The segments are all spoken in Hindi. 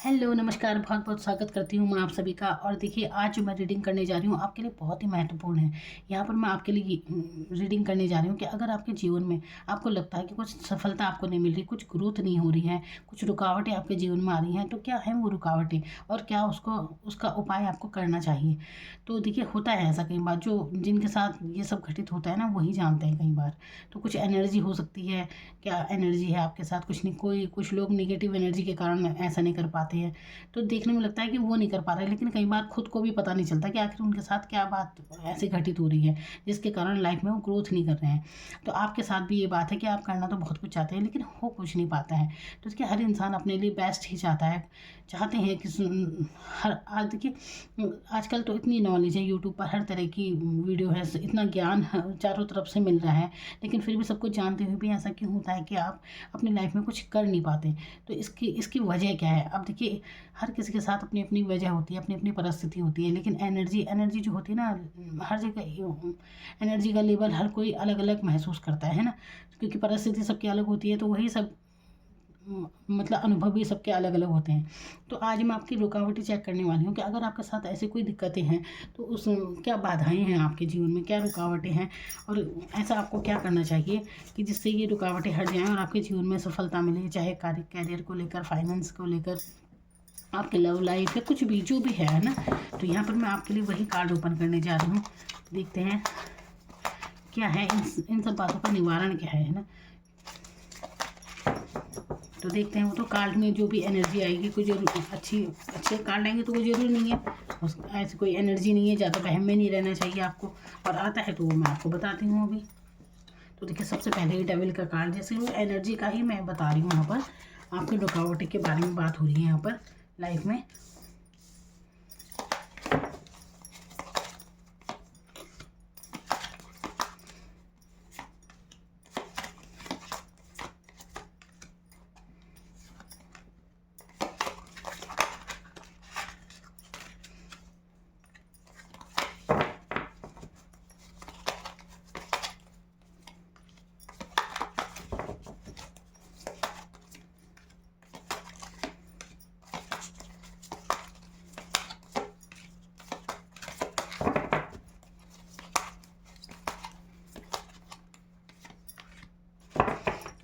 हेलो, नमस्कार, बहुत बहुत स्वागत करती हूँ मैं आप सभी का। और देखिए, आज जो मैं रीडिंग करने जा रही हूँ आपके लिए बहुत ही महत्वपूर्ण है। यहाँ पर मैं आपके लिए रीडिंग करने जा रही हूँ कि अगर आपके जीवन में आपको लगता है कि कुछ सफलता आपको नहीं मिल रही, कुछ ग्रोथ नहीं हो रही है, कुछ रुकावटें आपके जीवन में आ रही हैं, तो क्या है वो रुकावटें और क्या उसको उसका उपाय आपको करना चाहिए। तो देखिए, होता है ऐसा कई बार, जो जिनके साथ ये सब घटित होता है ना वही जानते हैं कई बार। तो कुछ एनर्जी हो सकती है, क्या एनर्जी है आपके साथ, कुछ नहीं, कोई कुछ लोग नेगेटिव एनर्जी के कारण ऐसा नहीं कर पाते हैं। तो देखने में लगता है कि वो नहीं कर पा रहे, लेकिन कई बार खुद को भी पता नहीं चलता कि आखिर उनके साथ क्या बात ऐसे घटित हो रही है जिसके कारण लाइफ में वो ग्रोथ नहीं कर रहे हैं। तो आपके साथ भी ये बात है कि आप करना तो बहुत कुछ चाहते हैं लेकिन हो कुछ नहीं पाता है। तो इसके हर इंसान अपने लिए बेस्ट ही चाहता है, चाहते हैं कि हर आज देखिए, आजकल तो इतनी नॉलेज है, यूट्यूब पर हर तरह की वीडियो है, इतना ज्ञान चारों तरफ से मिल रहा है, लेकिन फिर भी सब कुछ जानते हुए भी ऐसा क्यों होता है कि आप अपनी लाइफ में कुछ कर नहीं पाते। तो इसकी इसकी वजह क्या है? अब देखिए, हर किसी के साथ अपनी अपनी वजह होती है, अपनी अपनी परिस्थिति होती है, लेकिन एनर्जी एनर्जी जो होती है ना, हर जगह एनर्जी का लेवल हर कोई अलग अलग महसूस करता है ना, क्योंकि परिस्थिति सबकी अलग होती है, तो वही सब मतलब अनुभव भी सबके अलग अलग होते हैं। तो आज मैं आपकी रुकावटें चेक करने वाली हूँ कि अगर आपके साथ ऐसी कोई दिक्कतें हैं तो उस क्या बाधाएं हैं आपके जीवन में, क्या रुकावटें हैं, और ऐसा आपको क्या करना चाहिए कि जिससे ये रुकावटें हट जाएं और आपके जीवन में सफलता मिले, चाहे कार्य कैरियर को लेकर, फाइनेंस को लेकर, आपके लव लाइफ या कुछ भी जो भी है ना। तो यहाँ पर मैं आपके लिए वही कार्ड ओपन करने जा रही हूँ। देखते हैं क्या है इन सब बातों का निवारण क्या है ना। तो देखते हैं, वो तो कार्ड में जो भी एनर्जी आएगी, कोई जरूर अच्छे कार्ड आएंगे तो वो जरूर नहीं है, ऐसी कोई एनर्जी नहीं है, ज़्यादा वहम में नहीं रहना चाहिए आपको, और आता है तो वो मैं आपको बताती हूँ अभी। तो देखिए, सबसे पहले ये डेविल का कार्ड, जैसे वो एनर्जी का ही मैं बता रही हूँ, यहाँ पर आपके रुकावट के बारे में बात हो रही है यहाँ पर लाइफ में।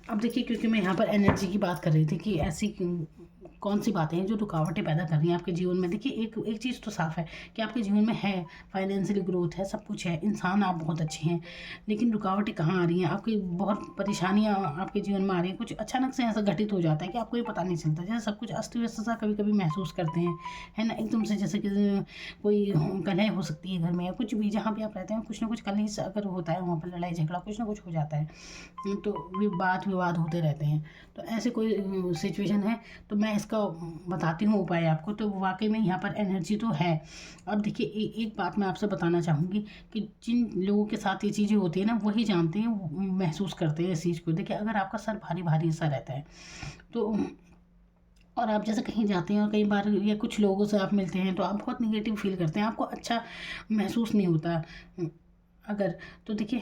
अब देखिए, क्योंकि मैं यहाँ पर एनर्जी की बात कर रही थी कि ऐसी कौन सी बातें हैं जो रुकावटें पैदा कर रही हैं आपके जीवन में। देखिए, एक एक चीज़ तो साफ है कि आपके जीवन में है, फाइनेंशियल ग्रोथ है, सब कुछ है, इंसान आप बहुत अच्छे हैं, लेकिन रुकावटें कहाँ आ रही हैं? आपकी बहुत परेशानियाँ आपके जीवन में आ रही हैं, कुछ अचानक से ऐसा घटित हो जाता है कि आपको ये पता नहीं चलता, जैसे सब कुछ अस्त व्यस्त सा कभी कभी महसूस करते हैं, है ना, एकदम से, जैसे कि कोई कलह हो सकती है घर में, या कुछ भी, जहाँ भी आप रहते हैं कुछ ना कुछ कलह अगर होता है, वहाँ पर लड़ाई झगड़ा कुछ ना कुछ हो जाता है, तो बात विवाद होते रहते हैं। तो ऐसे कोई सिचुएशन है, तो मैं इसका बताती हूँ उपाय आपको। तो वाकई में यहाँ पर एनर्जी तो है। अब देखिए, एक बात मैं आपसे बताना चाहूँगी कि जिन लोगों के साथ ये चीज़ें होती है ना वही जानते हैं, वो महसूस करते हैं इस चीज़ को। देखिए, अगर आपका सर भारी भारी सा रहता है तो, और आप जैसे कहीं जाते हैं और कई बार या कुछ लोगों से आप मिलते हैं तो आप बहुत निगेटिव फील करते हैं, आपको अच्छा महसूस नहीं होता अगर, तो देखिए,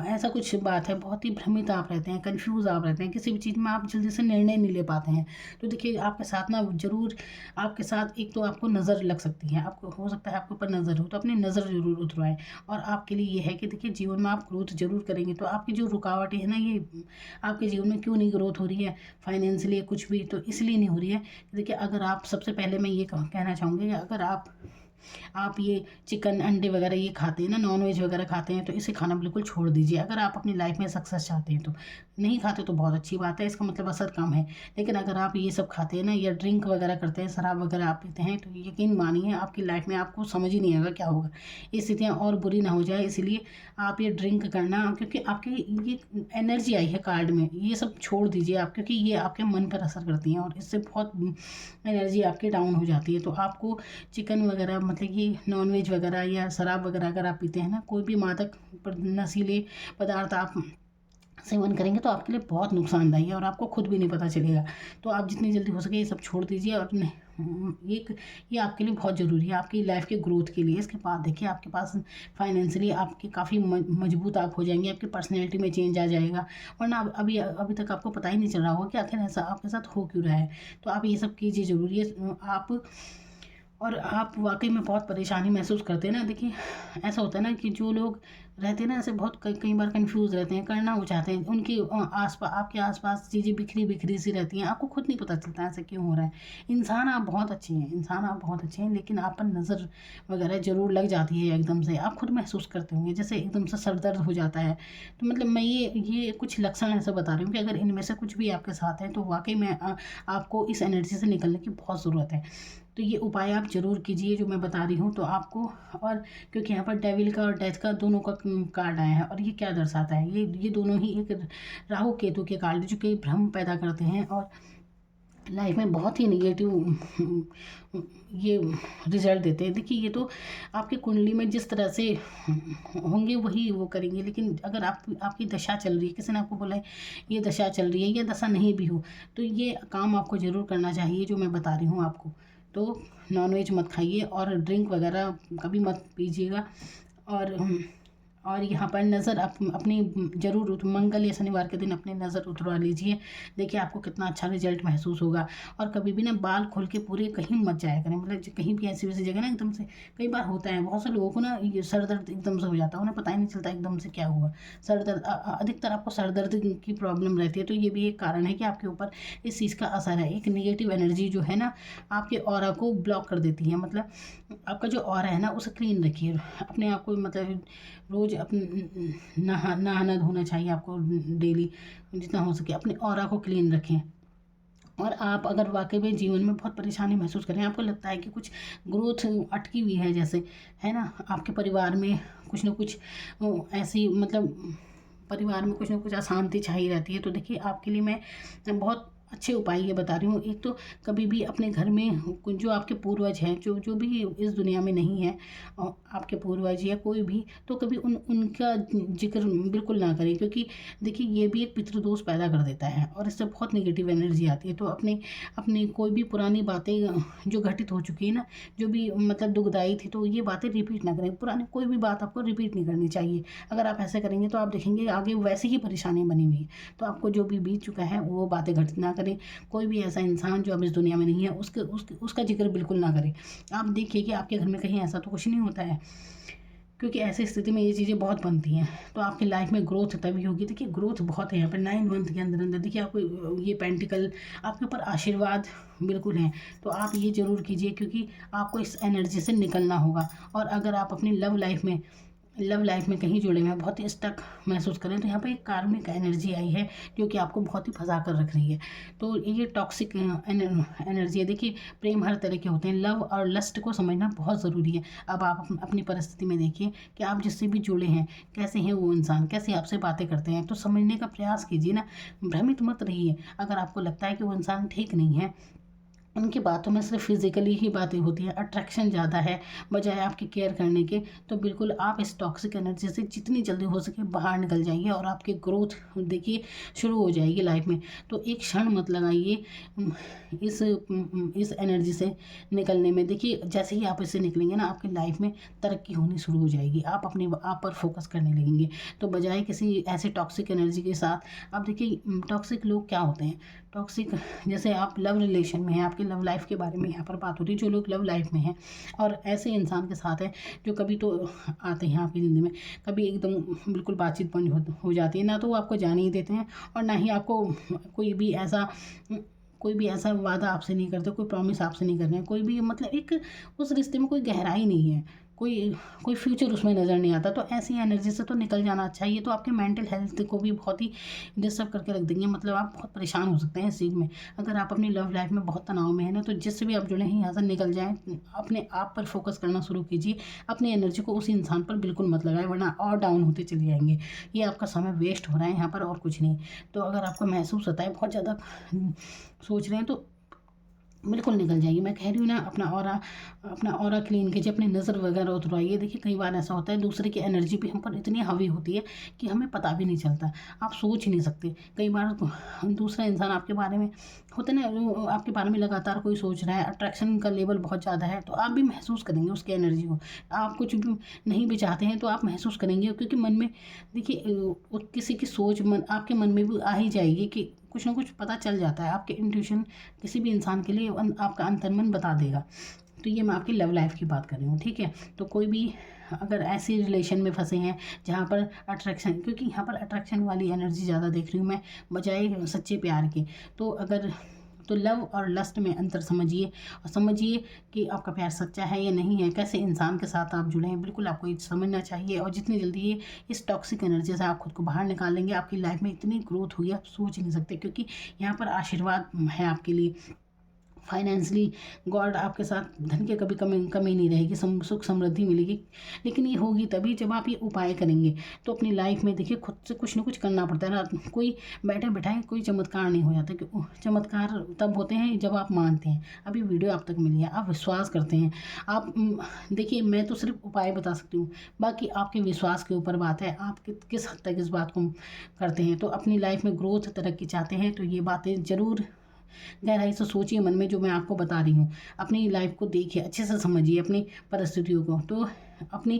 ऐसा कुछ बात है, बहुत ही भ्रमित आप रहते हैं, कंफ्यूज आप रहते हैं, किसी भी चीज़ में आप जल्दी से निर्णय नहीं ले पाते हैं। तो देखिए, आपके साथ ना ज़रूर, आपके साथ एक तो आपको नज़र लग सकती है, आपको हो सकता है आपके ऊपर नज़र हो, तो अपनी नज़र ज़रूर उतरवाएं। और आपके लिए ये है कि देखिए, जीवन में आप ग्रोथ ज़रूर करेंगे, तो आपकी जो रुकावटें हैं ना, ये आपके जीवन में क्यों नहीं ग्रोथ हो रही है, फाइनेंशियली कुछ भी, तो इसलिए नहीं हो रही है। देखिए, अगर आप, सबसे पहले मैं ये कहना चाहूँगी कि अगर आप ये चिकन अंडे वगैरह ये खाते हैं ना, नॉन वेज वगैरह खाते हैं, तो इसे खाना बिल्कुल छोड़ दीजिए अगर आप अपनी लाइफ में सक्सेस चाहते हैं तो। नहीं खाते तो बहुत अच्छी बात है, इसका मतलब असर कम है। लेकिन अगर आप ये सब खाते हैं ना, या ड्रिंक वगैरह करते हैं, शराब वगैरह आप पीते हैं, तो यकीन मानिए आपकी लाइफ में आपको समझ ही नहीं आएगा क्या होगा, स्थितियाँ और बुरी ना हो जाए। इसीलिए आप ये ड्रिंक करना, क्योंकि आपकी ये एनर्जी आई है कार्ड में, ये सब छोड़ दीजिए आप, क्योंकि ये आपके मन पर असर करती हैं और इससे बहुत एनर्जी आपकी डाउन हो जाती है। तो आपको चिकन वगैरह, मतलब कि नॉन वेज वगैरह या शराब वगैरह अगर आप पीते हैं ना, कोई भी मादक नशीले पदार्थ आप सेवन करेंगे तो आपके लिए बहुत नुकसानदायी है और आपको खुद भी नहीं पता चलेगा। तो आप जितनी जल्दी हो सके ये सब छोड़ दीजिए और ये आपके लिए बहुत ज़रूरी है, आपकी लाइफ के ग्रोथ के लिए। इसके बाद देखिए आपके पास फाइनेंशियली आपके काफ़ी मजबूत आप हो जाएंगे, आपकी पर्सनैलिटी में चेंज आ जाएगा, वरना अभी अभी तक आपको पता ही नहीं चल रहा होगा कि आखिर ऐसा आपके साथ हो क्यों रहा है। तो आप ये सब कीजिए ज़रूरी है। आप वाकई में बहुत परेशानी महसूस करते हैं ना। देखिए ऐसा होता है ना कि जो लोग रहते हैं ना ऐसे बहुत कई बार कंफ्यूज रहते हैं, करना वो चाहते हैं, उनके आसपास आपके आसपास चीज़ें बिखरी बिखरी सी रहती हैं, आपको खुद नहीं पता चलता ऐसा क्यों हो रहा है। इंसान आप बहुत अच्छे हैं, इंसान आप बहुत अच्छे हैं, लेकिन आप पर नज़र वगैरह ज़रूर लग जाती है एकदम से। आप खुद महसूस करते होंगे जैसे एकदम से सर दर्द हो जाता है। तो मतलब मैं ये कुछ लक्षण ऐसे बता रही हूँ कि अगर इनमें से कुछ भी आपके साथ है तो वाकई में आपको इस एनर्जी से निकलने की बहुत ज़रूरत है। तो ये उपाय आप ज़रूर कीजिए जो मैं बता रही हूँ तो आपको। और क्योंकि यहाँ पर डेविल का और डेथ का दोनों का कार्ड आया है, और ये क्या दर्शाता है, ये दोनों ही एक राहु केतु के कार्ड जो कि भ्रम पैदा करते हैं और लाइफ में बहुत ही निगेटिव ये रिजल्ट देते हैं। देखिए ये तो आपकी कुंडली में जिस तरह से होंगे वही वो करेंगे, लेकिन अगर आपकी दशा चल रही है, किसी ने आपको बोला है ये दशा चल रही है, ये दशा नहीं भी हो तो ये काम आपको ज़रूर करना चाहिए जो मैं बता रही हूँ आपको। तो नॉनवेज मत खाइए और ड्रिंक वगैरह कभी मत पीजिएगा। और यहाँ पर नज़र अपनी ज़रूर मंगल या शनिवार के दिन अपनी नज़र उतरवा लीजिए। देखिए आपको कितना अच्छा रिजल्ट महसूस होगा। और कभी भी ना बाल खोल के पूरे कहीं मत जाया करें, मतलब कहीं भी ऐसी वैसी जगह ना एकदम से। कई बार होता है बहुत से लोगों को ना ये सर दर्द एकदम से हो जाता है, उन्हें पता ही नहीं चलता एकदम से क्या हुआ। सर दर्द अधिकतर आपको सर दर्द की प्रॉब्लम रहती है, तो ये भी एक कारण है कि आपके ऊपर इस चीज़ का असर है। एक निगेटिव एनर्जी जो है ना आपके ऑरा को ब्लॉक कर देती है। मतलब आपका जो ऑरा है ना उसे क्लीन रखिए अपने आप को। मतलब रोज़ अपने नहाना धोना चाहिए आपको डेली, जितना हो सके अपने ऑरा को क्लीन रखें। और आप अगर वाकई में जीवन में बहुत परेशानी महसूस करें, आपको लगता है कि कुछ ग्रोथ अटकी हुई है जैसे, है ना, आपके परिवार में कुछ ना कुछ ऐसी मतलब परिवार में कुछ ना कुछ अशांति छाई रहती है, तो देखिए आपके लिए मैं बहुत अच्छे उपाय ये बता रही हूँ। एक तो कभी भी अपने घर में जो आपके पूर्वज हैं, जो भी इस दुनिया में नहीं है, आपके पूर्वज या कोई भी, तो कभी उनका जिक्र बिल्कुल ना करें, क्योंकि देखिए ये भी एक पितृदोष पैदा कर देता है और इससे बहुत नेगेटिव एनर्जी आती है। तो अपने कोई भी पुरानी बातें जो घटित हो चुकी है ना, जो भी मतलब दुखदाई थी, तो ये बातें रिपीट ना करें। पुरानी कोई भी बात आपको रिपीट नहीं करनी चाहिए। अगर आप ऐसे करेंगे तो आप देखेंगे आगे वैसे ही परेशानी बनी हुई है। तो आपको जो भी बीत चुका है वो बातें घटित ना करें। कोई भी ऐसा इंसान जो अब इस दुनिया में नहीं है उसका जिक्र बिल्कुल ना करें। आप देखिए कि आपके घर में कहीं ऐसा तो कुछ नहीं होता है, क्योंकि ऐसी स्थिति में ये चीज़ें बहुत बनती हैं। तो आपकी लाइफ में ग्रोथ तभी होगी। देखिए ग्रोथ बहुत है यहाँ पर 9 मंथ के अंदर अंदर। देखिए आपको ये पेंटिकल आपके ऊपर आशीर्वाद बिल्कुल हैं। तो आप ये ज़रूर कीजिए, क्योंकि आपको इस एनर्जी से निकलना होगा। और अगर आप अपनी लव लाइफ में कहीं जुड़े हुए हैं, बहुत ही स्टक महसूस करें, तो यहाँ पे एक कार्मिक एनर्जी आई है जो कि आपको बहुत ही फंसा कर रख रही है। तो ये टॉक्सिक एनर्जी है। देखिए प्रेम हर तरह के होते हैं, लव और लस्ट को समझना बहुत ज़रूरी है। अब आप अपनी परिस्थिति में देखिए कि आप जिससे भी जुड़े हैं, कैसे हैं वो इंसान, कैसे आपसे बातें करते हैं, तो समझने का प्रयास कीजिए ना, भ्रमित मत रहिए। अगर आपको लगता है कि वो इंसान ठीक नहीं है, उनकी बातों में सिर्फ फिजिकली ही बातें होती हैं, अट्रैक्शन ज़्यादा है बजाय आपकी केयर करने के, तो बिल्कुल आप इस टॉक्सिक एनर्जी से जितनी जल्दी हो सके बाहर निकल जाइए और आपकी ग्रोथ देखिए शुरू हो जाएगी लाइफ में। तो एक क्षण मत लगाइए इस एनर्जी से निकलने में। देखिए जैसे ही आप इससे निकलेंगे ना आपकी लाइफ में तरक्की होनी शुरू हो जाएगी, आप अपने आप पर फोकस करने लगेंगे। तो बजाय किसी ऐसे टॉक्सिक एनर्जी के साथ, आप देखिए टॉक्सिक लोग क्या होते हैं। टॉक्सिक जैसे आप लव रिलेशन में हैं, आपकी लव लाइफ के बारे में यहाँ पर बात होती है, जो लोग लव लाइफ में हैं और ऐसे इंसान के साथ हैं जो कभी तो आते हैं आपकी ज़िंदगी में, कभी एकदम बिल्कुल बातचीत बंद हो जाती है, ना तो वो आपको जाने ही देते हैं और ना ही आपको कोई भी ऐसा वादा आपसे नहीं करते, कोई प्रॉमिस आपसे नहीं कर रहे हैं, कोई भी मतलब एक उस रिश्ते में कोई गहराई नहीं है, कोई फ्यूचर उसमें नज़र नहीं आता। तो ऐसी एनर्जी से तो निकल जाना चाहिए। तो आपके मेंटल हेल्थ को भी बहुत ही डिस्टर्ब करके रख देंगे, मतलब आप बहुत परेशान हो सकते हैं इस चीज़ में। अगर आप अपनी लव लाइफ में बहुत तनाव में है ना, तो जिससे भी आप जुड़े हैं यहाँ से निकल जाएं, अपने आप पर फोकस करना शुरू कीजिए। अपनी एनर्जी को उस इंसान पर बिल्कुल मत लगाएं, वरना और डाउन होते चले जाएंगे। ये आपका समय वेस्ट हो रहा है यहाँ पर और कुछ नहीं। तो अगर आपको महसूस होता है बहुत ज़्यादा सोच रहे हैं, तो बिल्कुल निकल जाएगी। मैं कह रही हूँ ना, अपना ऑरा क्लीन कीजिए, अपनी नज़र वगैरह उतरवाइए। देखिए कई बार ऐसा होता है दूसरे की एनर्जी भी हम पर इतनी हावी होती है कि हमें पता भी नहीं चलता, आप सोच ही नहीं सकते। कई बार दूसरा इंसान आपके बारे में होता है ना, वो आपके बारे में लगातार कोई सोच रहा है, अट्रैक्शन का लेवल बहुत ज़्यादा है, तो आप भी महसूस करेंगे उसकी एनर्जी को। आप कुछ भी नहीं भी चाहते हैं तो आप महसूस करेंगे, क्योंकि मन में देखिए किसी की सोच आपके मन में भी आ ही जाएगी कि कुछ ना कुछ पता चल जाता है। आपके इंट्यूशन किसी भी इंसान के लिए आपका अंतर्मन बता देगा। तो ये मैं आपकी लव लाइफ की बात कर रही हूँ, ठीक है। तो कोई भी अगर ऐसी रिलेशन में फंसे हैं जहाँ पर अट्रैक्शन, क्योंकि यहाँ पर अट्रैक्शन वाली एनर्जी ज़्यादा देख रही हूँ मैं, बजाय सच्चे प्यार के, तो लव और लस्ट में अंतर समझिए, और समझिए कि आपका प्यार सच्चा है या नहीं है, कैसे इंसान के साथ आप जुड़े हैं, बिल्कुल आपको ये समझना चाहिए। और जितनी जल्दी ये इस टॉक्सिक एनर्जी से आप खुद को बाहर निकालेंगे, आपकी लाइफ में इतनी ग्रोथ होगी आप सोच ही नहीं सकते, क्योंकि यहाँ पर आशीर्वाद है आपके लिए। फाइनेंशली गॉड आपके साथ, धन की कभी कमी नहीं रहेगी, सुख समृद्धि मिलेगी। लेकिन ये होगी तभी जब आप ये उपाय करेंगे। तो अपनी लाइफ में देखिए खुद से कुछ ना कुछ करना पड़ता है ना, कोई बैठे बैठाए कोई चमत्कार नहीं हो जाता, कि चमत्कार तब होते हैं जब आप मानते हैं। अभी वीडियो आप तक मिली है, आप विश्वास करते हैं। आप देखिए मैं तो सिर्फ उपाय बता सकती हूँ, बाकी आपके विश्वास के ऊपर बात है, आप किस हद तक इस बात को करते हैं। तो अपनी लाइफ में ग्रोथ तरक्की चाहते हैं तो ये बातें ज़रूर गहराई से सोचिए मन में, जो मैं आपको बता रही हूँ। अपनी लाइफ को देखिए, अच्छे से समझिए अपनी परिस्थितियों को। तो अपनी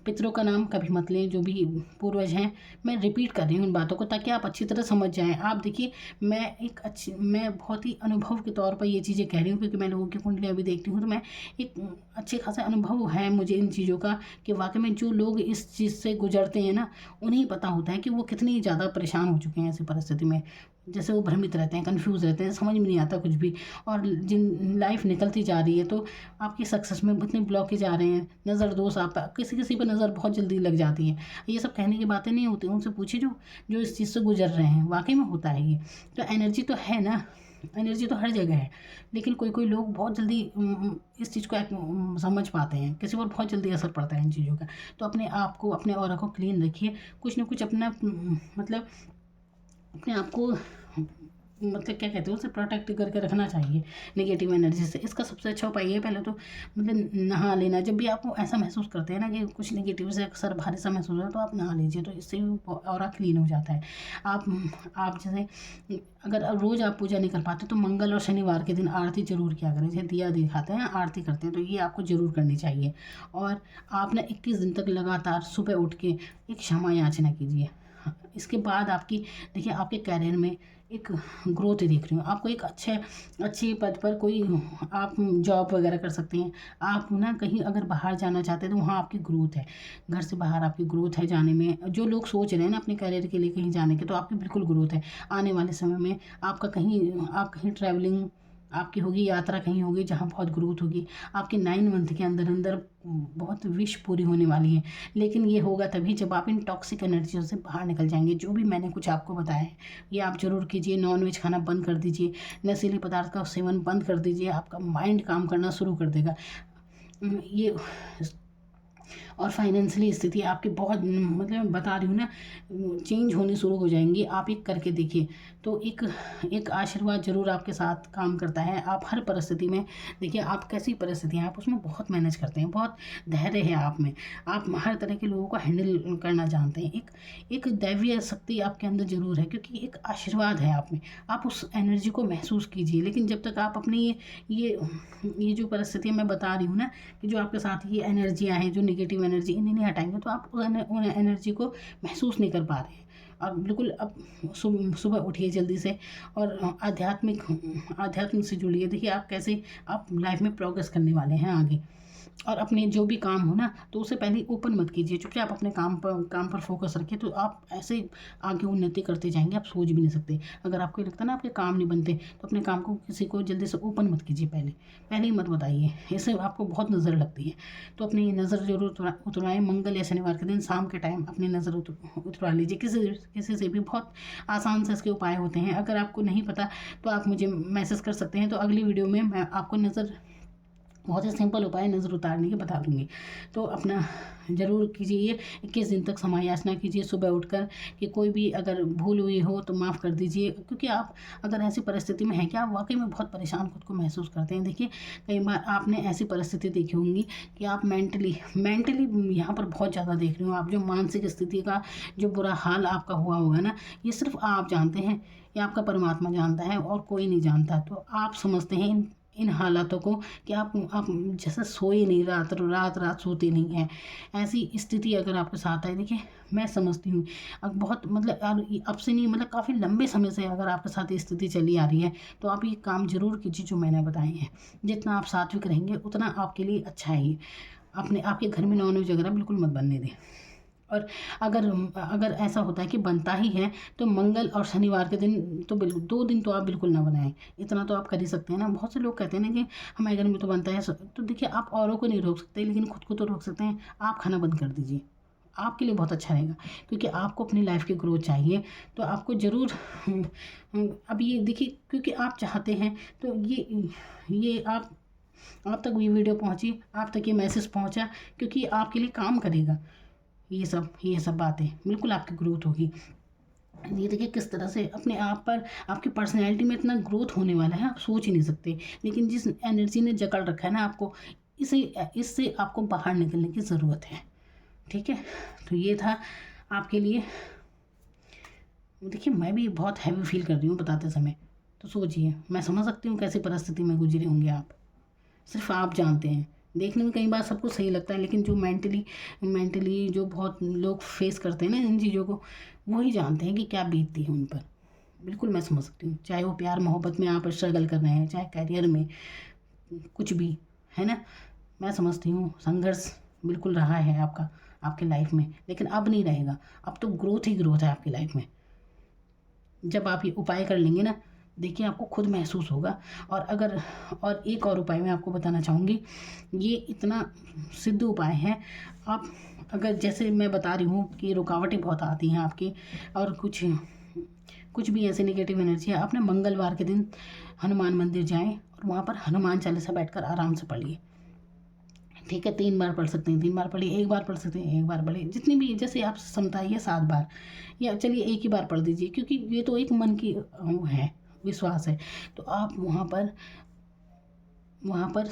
पितरों का नाम कभी मत लें, जो भी पूर्वज हैं। मैं रिपीट कर रही हूँ उन बातों को ताकि आप अच्छी तरह समझ जाएं। आप देखिए मैं बहुत ही अनुभव के तौर पर ये चीज़ें कह रही हूँ, क्योंकि मैं लोगों की कुंडलियाँ भी देखती हूँ, तो मैं एक अच्छे खासा अनुभव है मुझे इन चीज़ों का, कि वाकई में जो लोग इस चीज़ से गुजरते हैं ना, उन्हें पता होता है कि वो कितनी ज़्यादा परेशान हो चुके हैं ऐसी परिस्थिति में। जैसे वो भ्रमित रहते हैं, कन्फ्यूज़ रहते हैं, समझ में नहीं आता कुछ भी, और जिन लाइफ निकलती जा रही है तो आपकी सक्सेस में इतने ब्लॉकेज आ रहे हैं। नज़र दोष, आप किसी किसी पर नज़र बहुत जल्दी लग जाती है। ये सब कहने की बातें नहीं होती, उनसे पूछिए जो जो इस चीज़ से गुजर रहे हैं, वाकई में होता है ये। तो एनर्जी तो है ना, एनर्जी तो हर जगह है, लेकिन कोई कोई लोग बहुत जल्दी इस चीज़ को समझ पाते हैं, किसी पर बहुत जल्दी असर पड़ता है इन चीज़ों का। तो अपने आप को, अपने ऑरा को क्लीन रखिए, कुछ ना कुछ अपना मतलब अपने आप को क्या कहते हैं उसे प्रोटेक्ट करके रखना चाहिए नेगेटिव एनर्जी से। इसका सबसे अच्छा उपाय है, पहले तो नहा लेना। जब भी आपको ऐसा महसूस करते हैं ना कि कुछ नेगेटिव से अक्सर भारी सा महसूस हो रहा है, तो आप नहा लीजिए, तो इससे ऑरा क्लीन हो जाता है। आप जैसे अगर रोज़ आप पूजा नहीं कर पाते तो मंगल और शनिवार के दिन आरती जरूर किया करें। जैसे दिया दिखाते हैं, आरती करते हैं, तो ये आपको जरूर करनी चाहिए। और आप ना 21 दिन तक लगातार सुबह उठ के एक क्षमा याचना कीजिए। इसके बाद आपकी देखिए आपके करियर में एक ग्रोथ दिख रही हूँ, आपको एक अच्छे पद पर कोई आप जॉब वगैरह कर सकते हैं। आप ना कहीं अगर बाहर जाना चाहते हैं तो वहाँ आपकी ग्रोथ है, घर से बाहर आपकी ग्रोथ है जाने में। जो लोग सोच रहे हैं ना अपने करियर के लिए कहीं जाने के, तो आपकी बिल्कुल ग्रोथ है। आने वाले समय में आप कहीं ट्रैवलिंग आपकी होगी, यात्रा कहीं होगी जहाँ बहुत ग्रोथ होगी। आपके 9 मंथ के अंदर अंदर बहुत विश पूरी होने वाली है। लेकिन ये होगा तभी जब आप इन टॉक्सिक एनर्जियों से बाहर निकल जाएंगे। जो भी मैंने कुछ आपको बताया है ये आप जरूर कीजिए। नॉनवेज खाना बंद कर दीजिए, नशीले पदार्थ का सेवन बंद कर दीजिए, आपका माइंड काम करना शुरू कर देगा। ये और फाइनेंशियली स्थिति आपकी बहुत मैं बता रही हूँ ना, चेंज होनी शुरू हो जाएंगी। आप एक करके देखिए, तो एक आशीर्वाद जरूर आपके साथ काम करता है। आप हर परिस्थिति में देखिए, आप कैसी परिस्थिति है आप उसमें बहुत मैनेज करते हैं, बहुत धैर्य है आप में, आप हर तरह के लोगों को हैंडल करना जानते हैं। एक दैवीय शक्ति आपके अंदर जरूर है, क्योंकि एक आशीर्वाद है आप में। आप उस एनर्जी को महसूस कीजिए। लेकिन जब तक आप अपनी ये जो परिस्थितियाँ मैं बता रही हूँ ना, कि जो आपके साथ ये एनर्जियाँ हैं, जो निगेटिव एनर्जी, इन्हें नहीं हटाएंगे तो आप उन एनर्जी को महसूस नहीं कर पा रहे हैं। और बिल्कुल अब सुबह उठिए जल्दी से, और आध्यात्म से जुड़िए। देखिए आप कैसे आप लाइफ में प्रोग्रेस करने वाले हैं आगे। और अपने जो भी काम हो ना, तो उसे पहले ओपन मत कीजिए, चुपचाप अपने काम पर फोकस रखिए, तो आप ऐसे आगे उन्नति करते जाएंगे, आप सोच भी नहीं सकते। अगर आपको लगता है ना आपके काम नहीं बनते, तो अपने काम को किसी को जल्दी से ओपन मत कीजिए, पहले ही मत बताइए, इससे आपको बहुत नज़र लगती है। तो अपनी नज़र जरूर उतरवाएं। मंगल या शनिवार के दिन शाम के टाइम अपनी नज़र उतरवा लीजिए किसी से भी। बहुत आसान से इसके उपाय होते हैं। अगर आपको नहीं पता तो आप मुझे मैसेज कर सकते हैं, तो अगली वीडियो में मैं आपको नज़र बहुत ही सिंपल उपाय नज़र उतारने के बता दूंगी। तो अपना ज़रूर कीजिए ये 21 दिन तक समय याचना कीजिए सुबह उठकर कि कोई भी अगर भूल हुई हो तो माफ़ कर दीजिए, क्योंकि आप अगर ऐसी परिस्थिति में हैं कि आप वाकई में बहुत परेशान खुद को महसूस करते हैं। देखिए कई बार आपने ऐसी परिस्थिति देखी होंगी कि आप मेंटली यहाँ पर बहुत ज़्यादा देख रही हूँ, आप जो मानसिक स्थिति का जो बुरा हाल आपका हुआ होगा ना, ये सिर्फ आप जानते हैं, ये आपका परमात्मा जानता है और कोई नहीं जानता। तो आप समझते हैं इन हालातों को कि आप जैसे सोए नहीं, रात सोते नहीं हैं, ऐसी स्थिति अगर आपके साथ है, देखिए मैं समझती हूँ अब बहुत मतलब अब से नहीं, मतलब काफ़ी लंबे समय से अगर आपके साथ ये स्थिति चली आ रही है तो आप ये काम जरूर कीजिए जो मैंने बताए हैं। जितना आप सात्विक रहेंगे उतना आपके लिए अच्छा है। आपके घर में नॉनवेज वगैरह बिल्कुल मत बनने दें। और अगर ऐसा होता है कि बनता ही है तो मंगल और शनिवार के दिन तो बिल्कुल 2 दिन तो आप बिल्कुल ना बनाएं। इतना तो आप कर ही सकते हैं ना। बहुत से लोग कहते हैं ना कि हमारे घर में तो बनता है, तो देखिए आप औरों को नहीं रोक सकते लेकिन खुद को तो रोक सकते हैं। आप खाना बंद कर दीजिए, आपके लिए बहुत अच्छा रहेगा, क्योंकि आपको अपनी लाइफ की ग्रोथ चाहिए। तो आपको ज़रूर अब ये देखिए, क्योंकि आप चाहते हैं तो ये आप तक ये वीडियो पहुंची, आप तक ये मैसेज पहुंचा, क्योंकि आपके लिए काम करेगा। ये सब बातें बिल्कुल आपकी ग्रोथ होगी। ये देखिए किस तरह से अपने आप पर आपकी पर्सनैलिटी में इतना ग्रोथ होने वाला है, आप सोच ही नहीं सकते। लेकिन जिस एनर्जी ने जकड़ रखा है ना आपको, इससे आपको बाहर निकलने की ज़रूरत है। ठीक है, तो ये था आपके लिए। देखिए मैं भी बहुत हैवी फील कर रही हूँ बताते समय, तो सोचिए, मैं समझ सकती हूँ कैसी परिस्थिति में गुजरे होंगे आप, सिर्फ आप जानते हैं। देखने में कई बार सबको सही लगता है, लेकिन जो मेंटली जो बहुत लोग फेस करते हैं ना इन चीज़ों को, वही जानते हैं कि क्या बीतती है उन पर। बिल्कुल मैं समझ सकती हूँ, चाहे वो प्यार मोहब्बत में आप स्ट्रगल कर रहे हैं, चाहे करियर में, कुछ भी है ना। मैं समझती हूँ संघर्ष बिल्कुल रहा है आपके लाइफ में, लेकिन अब नहीं रहेगा। अब तो ग्रोथ ही ग्रोथ है आपकी लाइफ में। जब आप ये उपाय कर लेंगे ना, देखिए आपको खुद महसूस होगा। और एक और उपाय मैं आपको बताना चाहूँगी, ये इतना सिद्ध उपाय है। आप अगर जैसे मैं बता रही हूँ कि रुकावटें बहुत आती हैं आपकी, और कुछ भी ऐसे नेगेटिव एनर्जी है, आपने मंगलवार के दिन हनुमान मंदिर जाएं और वहाँ पर हनुमान चालीसा बैठकर आराम से पढ़िए। ठीक है, 3 बार पढ़ सकते हैं 3 बार पढ़िए, 1 बार पढ़ सकते हैं 1 बार पढ़िए, जितनी भी जैसे आप क्षमता है 7 बार, या चलिए 1 ही बार पढ़ दीजिए, क्योंकि ये तो एक मन की वो है, विश्वास है। तो आप वहाँ पर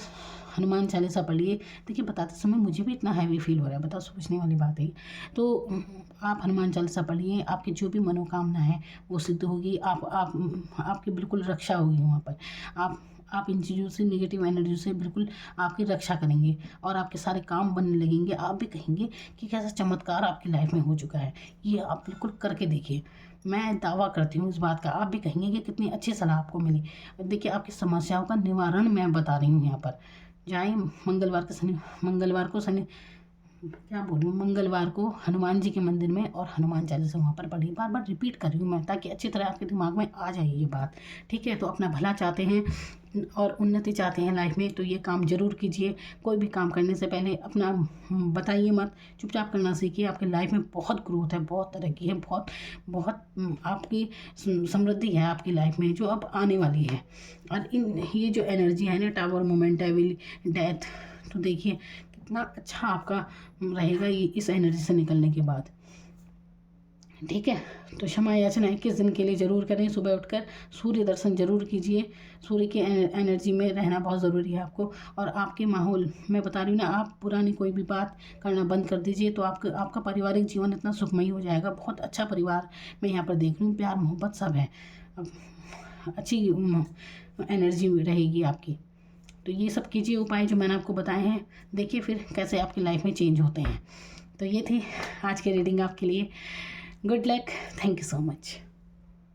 हनुमान चालीसा पढ़िए। देखिए बताते समय मुझे भी इतना हैवी फील हो रहा है, बताओ, सोचने वाली बात है। तो आप हनुमान चालीसा पढ़िए, आपकी जो भी मनोकामना है वो सिद्ध होगी। आपकी बिल्कुल रक्षा होगी वहाँ पर। आप इन चीज़ों से, नेगेटिव एनर्जी से बिल्कुल आपकी रक्षा करेंगे और आपके सारे काम बनने लगेंगे। आप भी कहेंगे कि कैसा चमत्कार आपकी लाइफ में हो चुका है। ये आप बिल्कुल करके देखिए, मैं दावा करती हूँ इस बात का। आप भी कहेंगे कि कितनी अच्छी सलाह आपको मिली। देखिए आपकी समस्याओं का निवारण मैं बता रही हूँ यहाँ पर। जाए मंगलवार को हनुमान जी के मंदिर में और हनुमान चालीसा वहाँ पर पढ़िए। बार बार रिपीट कर रही हूँ मैं, ताकि अच्छी तरह आपके दिमाग में आ जाए ये बात। ठीक है, तो अपना भला चाहते हैं और उन्नति चाहते हैं लाइफ में, तो ये काम जरूर कीजिए। कोई भी काम करने से पहले अपना बताइए मत, चुपचाप करना सीखिए। आपकी लाइफ में बहुत ग्रोथ है, बहुत तरक्की है, बहुत आपकी समृद्धि है आपकी लाइफ में, जो अब आने वाली है। और ये जो एनर्जी है ना, टावर मोमेंट, डेविल, डेथ, तो देखिए कितना अच्छा आपका रहेगा ये इस एनर्जी से निकलने के बाद। ठीक है, तो क्षमा याचना 21 दिन के लिए ज़रूर करें। सुबह उठकर सूर्य दर्शन जरूर कीजिए। सूर्य की एनर्जी में रहना बहुत ज़रूरी है आपको। और आपके माहौल, मैं बता रही हूँ ना, आप पुरानी कोई भी बात करना बंद कर दीजिए, तो आपका पारिवारिक जीवन इतना सुखमय हो जाएगा। बहुत अच्छा परिवार मैं यहाँ पर देख रही हूँ, प्यार मोहब्बत सब है, अच्छी एनर्जी रहेगी आपकी। तो ये सब कीजिए उपाय जो मैंने आपको बताए हैं, देखिए फिर कैसे आपकी लाइफ में चेंज होते हैं। तो ये थी आज की रीडिंग आपके लिए। Good luck, thank you so much.